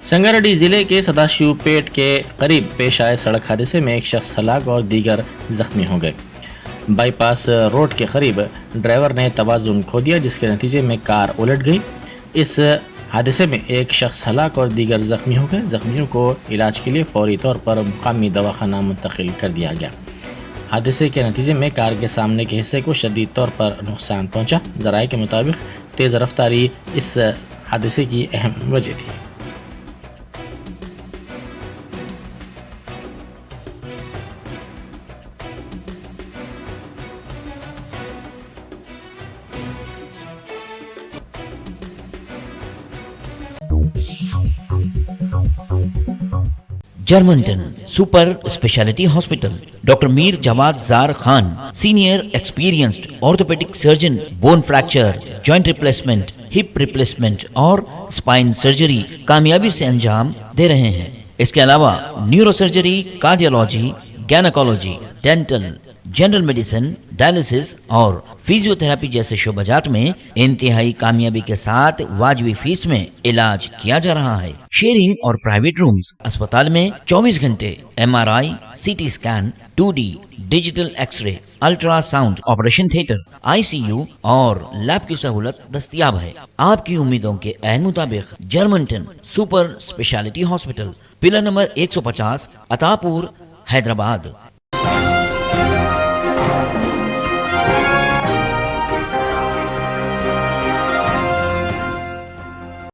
संगारेड्डी जिले के सदाशिव पेट के करीब पेश आए सड़क हादसे में एक शख्स हलाक और दीगर जख्मी हो गए। बाईपास रोड के करीब ड्राइवर ने तवाज़ुन खो दिया, जिसके नतीजे में कार उलट गई। इस हादसे में एक शख्स हलाक और दीगर जख्मी हो गए। जख्मियों को इलाज के लिए फौरी तौर पर मुकामी दवाखाना मुंतकिल कर दिया गया। हादसे के नतीजे में कार के सामने के हिस्से को शदीद तौर पर नुकसान पहुंचा। ज़राए के मुताबिक तेज़ रफ्तारी इस हादसे की अहम वजह थी। जर्मनटन super speciality hospital, doctor Mir Jawad Jar Khan, senior experienced orthopaedic surgeon, bone fracture, joint replacement, hip replacement और स्पाइन सर्जरी कामयाबी से अंजाम दे रहे हैं। इसके अलावा neuro surgery, cardiology, gynaecology, dental, general medicine, dialysis और फिजियोथेरेपी जैसे शोबाजात में इंतहाई कामयाबी के साथ वाजबी फीस में इलाज किया जा रहा है। शेयरिंग और प्राइवेट रूम्स, अस्पताल में 24 घंटे MRI, CT scan, 2D digital x-ray, ultrasound, operation theatre, ICU और लैब की सहूलत दस्तयाब है। आपकी उम्मीदों के ऐन मुताबिक Germanten super speciality hospital, pillar number 150, Attapur, Hyderabad.